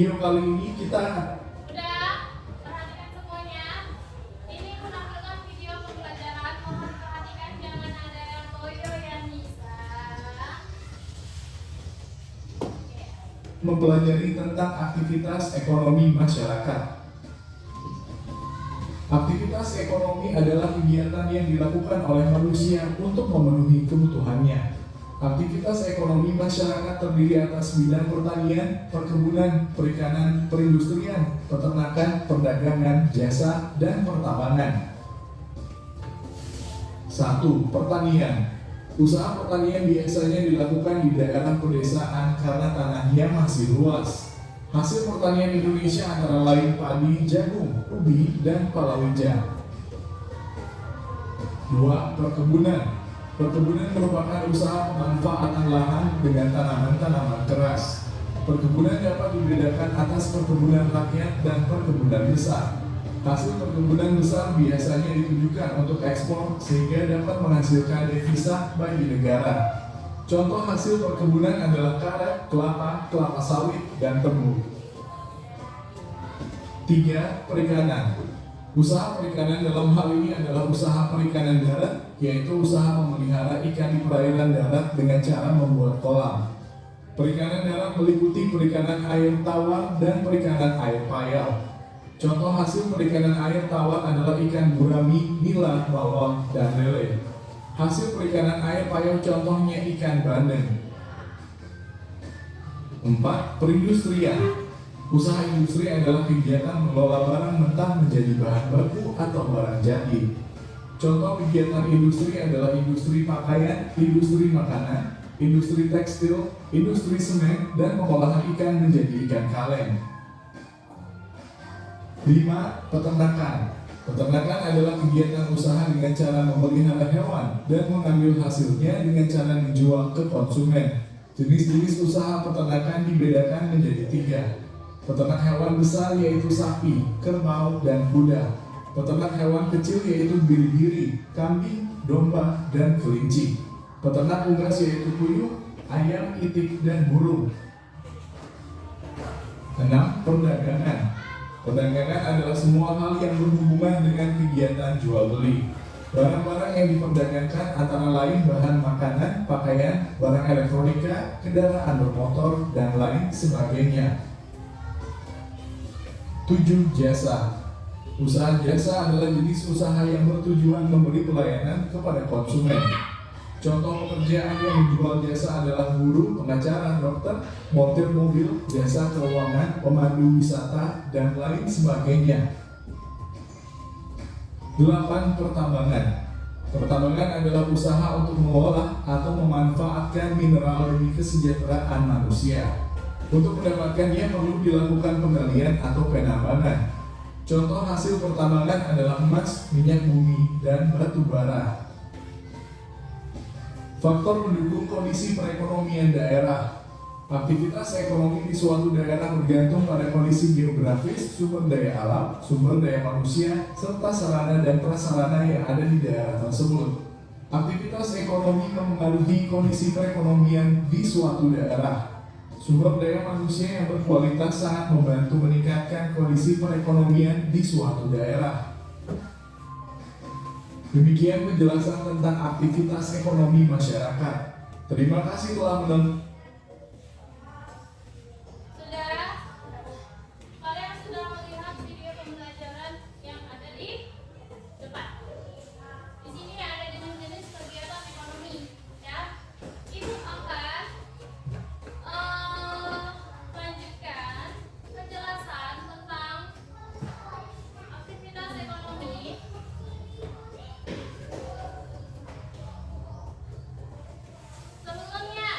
Video kali ini kita Udah, perhatikan semuanya. Ini menampilkan video pembelajaran. Mohon perhatikan, jangan ada yang loyo yang bisa. mempelajari tentang aktivitas ekonomi masyarakat. Aktivitas ekonomi adalah kegiatan yang dilakukan oleh manusia untuk memenuhi kebutuhannya. Aktivitas ekonomi masyarakat terdiri atas bidang pertanian, perkebunan, perikanan, perindustrian, peternakan, perdagangan, jasa, dan pertambangan. 1. Pertanian. Usaha pertanian biasanya dilakukan di daerah pedesaan karena tanahnya masih luas. Hasil pertanian Indonesia antara lain padi, jagung, ubi, dan palawija. 2. Perkebunan. Perkebunan merupakan usaha pemanfaatan lahan dengan tanaman-tanaman keras. Perkebunan dapat dibedakan atas perkebunan rakyat dan perkebunan besar. Hasil perkebunan besar biasanya ditujukan untuk ekspor sehingga dapat menghasilkan devisa bagi negara. Contoh hasil perkebunan adalah karet, kelapa, kelapa sawit, dan tebu. 3. Perikanan. Usaha perikanan dalam hal ini adalah usaha perikanan darat, yaitu usaha memelihara ikan di perairan darat dengan cara membuat kolam. Perikanan darat meliputi perikanan air tawar dan perikanan air payau. Contoh hasil perikanan air tawar adalah ikan gurami, nila, bawang, dan lele. Hasil perikanan air payau contohnya ikan bandeng. 4. Perindustrian. Usaha industri adalah kegiatan mengelola barang mentah menjadi bahan baku atau barang jadi. Contoh kegiatan industri adalah industri pakaian, industri makanan, industri tekstil, industri semen, dan pengolahan ikan menjadi ikan kaleng. 5. Peternakan. Peternakan adalah kegiatan usaha dengan cara memelihara hewan dan mengambil hasilnya dengan cara dijual ke konsumen. Jenis-jenis usaha peternakan dibedakan menjadi 3. Peternak hewan besar yaitu sapi, kerbau, dan kuda. Peternak hewan kecil yaitu biri-biri, kambing, domba, dan kelinci. Peternak unggas yaitu puyuh, ayam, itik, dan burung. 6. Perdagangan. Perdagangan adalah semua hal yang berhubungan dengan kegiatan jual beli. Barang-barang yang diperdagangkan antara lain bahan makanan, pakaian, barang elektronika, kendaraan bermotor, dan lain sebagainya. 7. Jasa. Usaha jasa adalah jenis usaha yang bertujuan memberi pelayanan kepada konsumen. Contoh pekerjaan yang menjual jasa adalah guru, pengacara, dokter, montir mobil, jasa keuangan, pemandu wisata, dan lain sebagainya. 8. Pertambangan. Pertambangan adalah usaha untuk mengolah atau memanfaatkan mineral demi kesejahteraan manusia. Untuk mendapatkannya perlu dilakukan penggalian atau penambangan. Contoh hasil pertambangan adalah emas, minyak bumi, dan batu bara. Faktor mendukung kondisi perekonomian daerah. Aktivitas ekonomi di suatu daerah bergantung pada kondisi geografis, sumber daya alam, sumber daya manusia, serta sarana dan prasarana yang ada di daerah tersebut. Aktivitas ekonomi mempengaruhi kondisi perekonomian di suatu daerah. Sumber daya manusia yang berkualitas sangat membantu meningkatkan kondisi perekonomian di suatu daerah. Demikian penjelasan tentang aktivitas ekonomi masyarakat. Terima kasih telah menonton. Kalian sudah melihat video pembelajaran yang ada di depan. Di sini ada jenis-jenis kegiatan ekonomi, ya. Ibu akan lanjutkan penjelasan tentang aktivitas ekonomi. Sebelumnya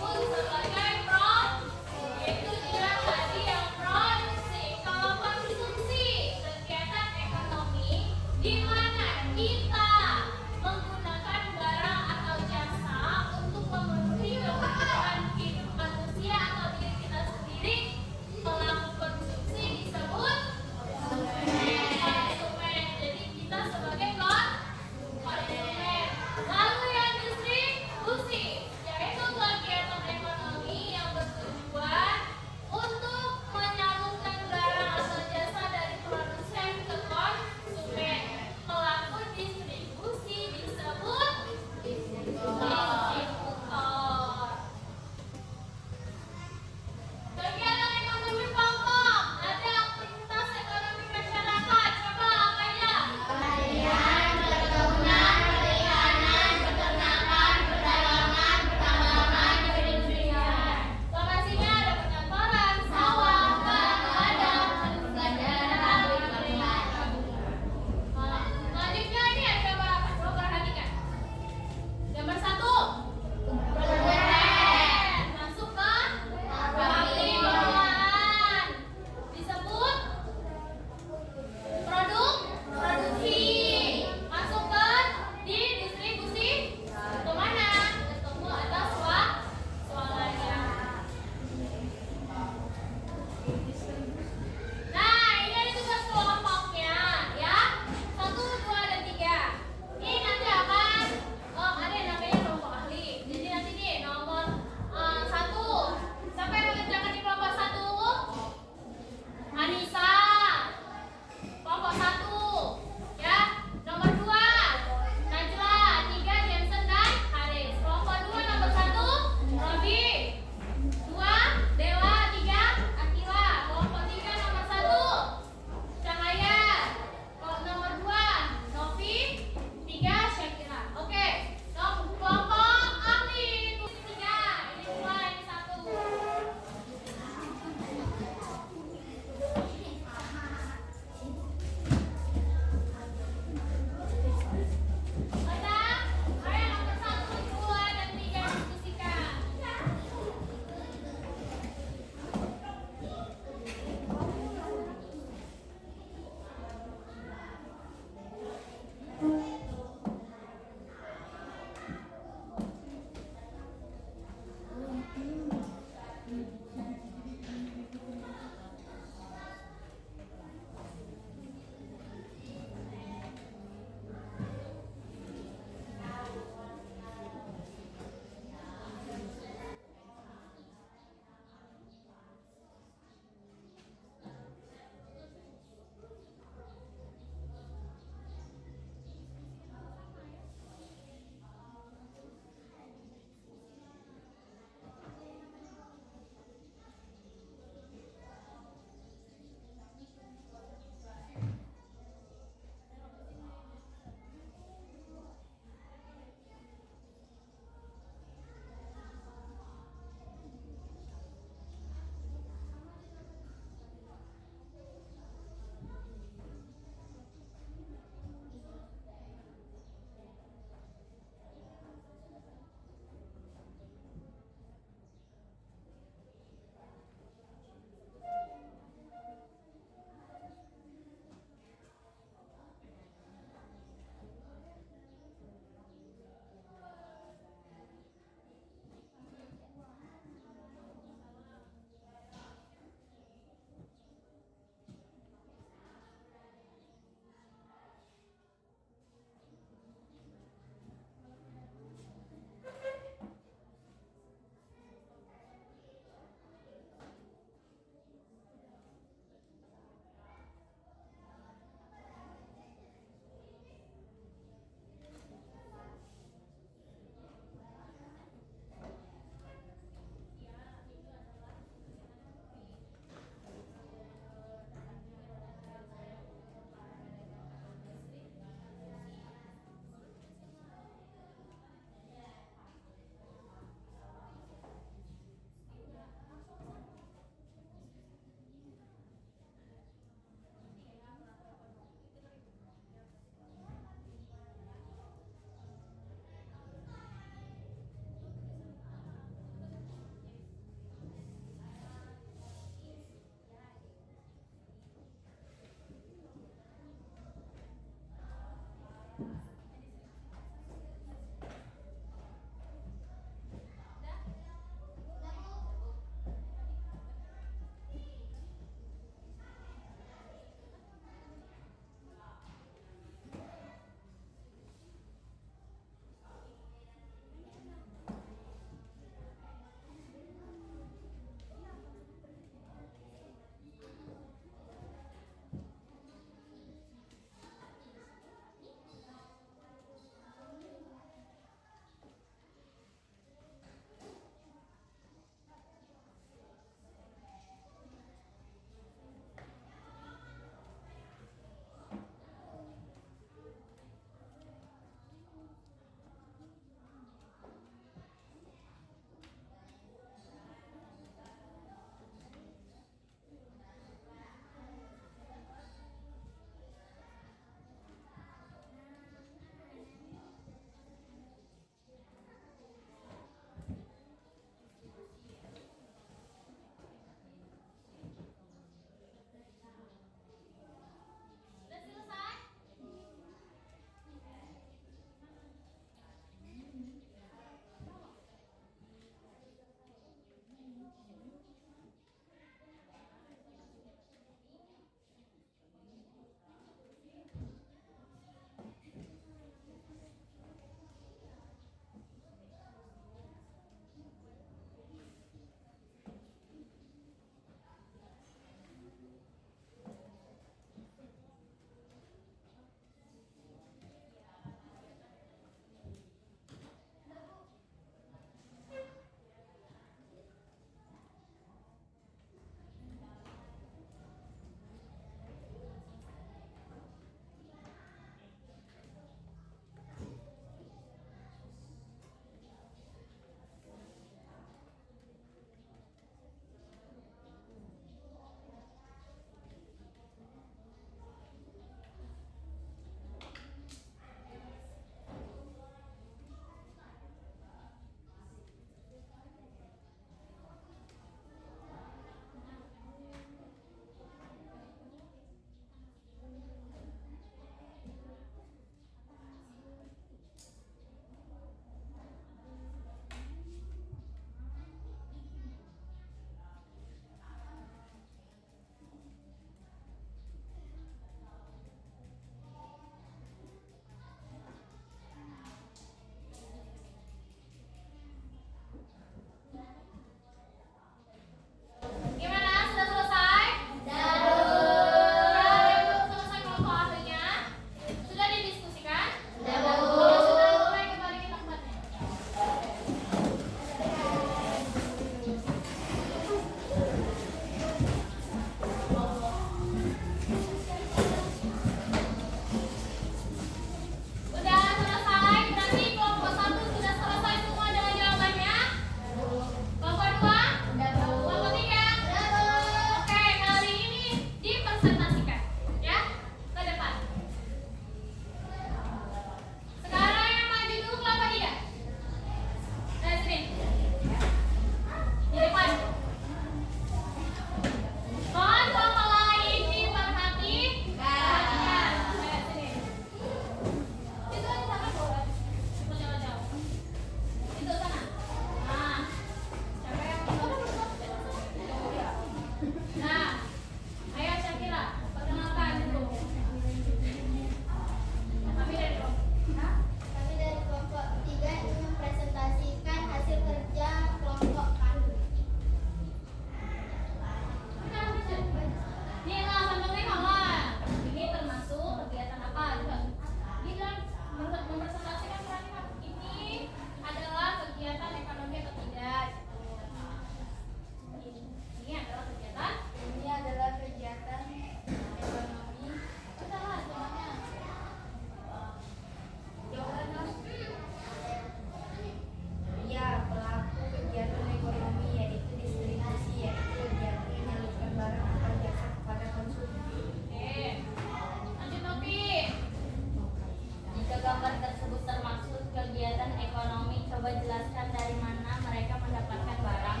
kegiatan ekonomi. Coba jelaskan dari mana mereka mendapatkan barang.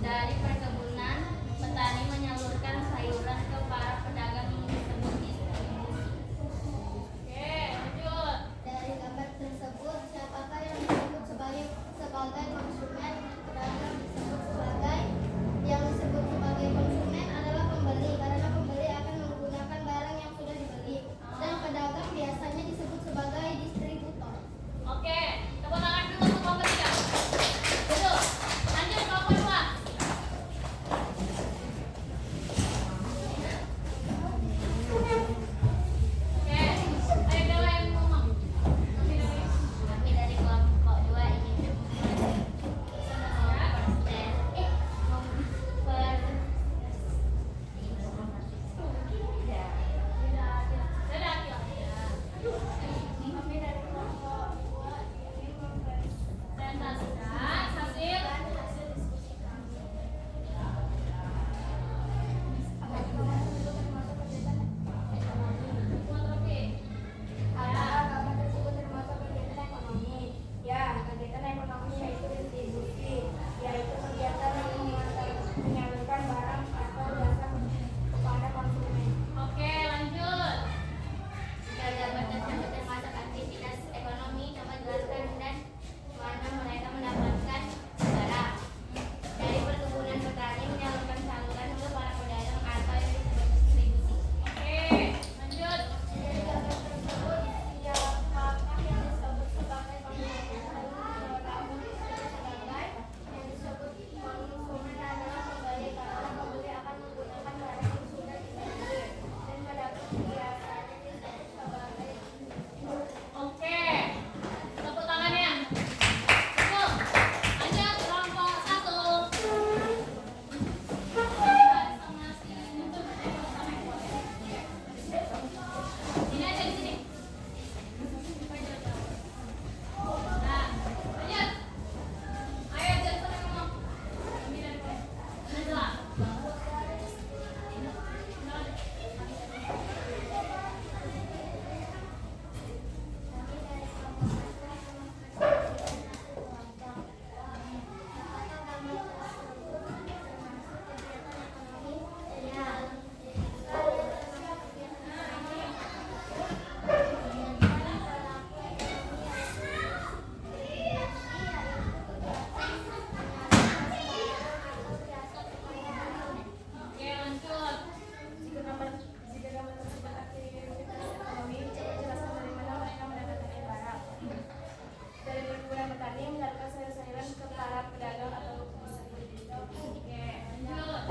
Dari perkebunan, petani menyalurkan sayuran ke para pedagang yang disebut distribusi. Oke, lanjut. Dari gambar tersebut, siapakah yang disebut sebagai konsumen? Pedagang disebut sebagai konsumen adalah pembeli, karena pembeli akan menggunakan barang yang sudah dibeli. Dan pedagang biasanya disebut sebagai distributor. Oke, tepuk tangan dulu untuk kelompok 3. Betul. Lanjut kelompok 2. Oke, ayo Dewa yang ngomong. Kami dari kelompok 2 ingin Presentasikan hasil fotokopi. apakah gambar tersebut termasuk kegiatan ekonomi? Ya, kegiatan ekonomi yaitu distribusi, yaitu kegiatan yang menyalurkan barang atau jasa kepada konsumen. Oke, lanjut. Jika gambar tersebut termasuk aktivitas ekonomi, coba jelaskan dan mana mereka mendapatkan barang. Dari perkebunan, petani menyalurkan saluran ke para pedagang atau yang disebut distribusi. Oke, lanjut. Dari gambar tersebut, siapakah yang disebut sebagai konsumen? Kamu disebut sebagai yang disebut konsumen adalah pembeli, karena pembeli akan menggunakan barang yang sudah dibeli. Dan pedagang biasanya disebut sebagai Oke. Tepuk tangannya. Betul. Lanjut kelompok 1. Sini aja di sini. Nah, lanjut. Ayo Jensen yang ngomong. Najla. Oke, lanjut. Jika gambar tersebut aktivitas ekonomi, coba jelaskan dari mana mereka mendapatkan barang. Dari perkebunan, petani menyalurkan sayur-sayuran ke para pedagang atau distributor. Oke, lanjut.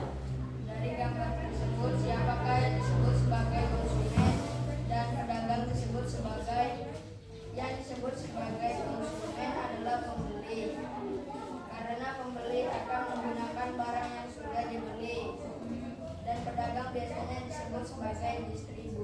Dari gambar tersebut, siapakah yang disebut sebagai konsumen dan pedagang disebut sebagai konsumen adalah pembeli, karena pembeli akan menggunakan barang yang sudah dibeli, dan pedagang biasanya disebut sebagai distributor.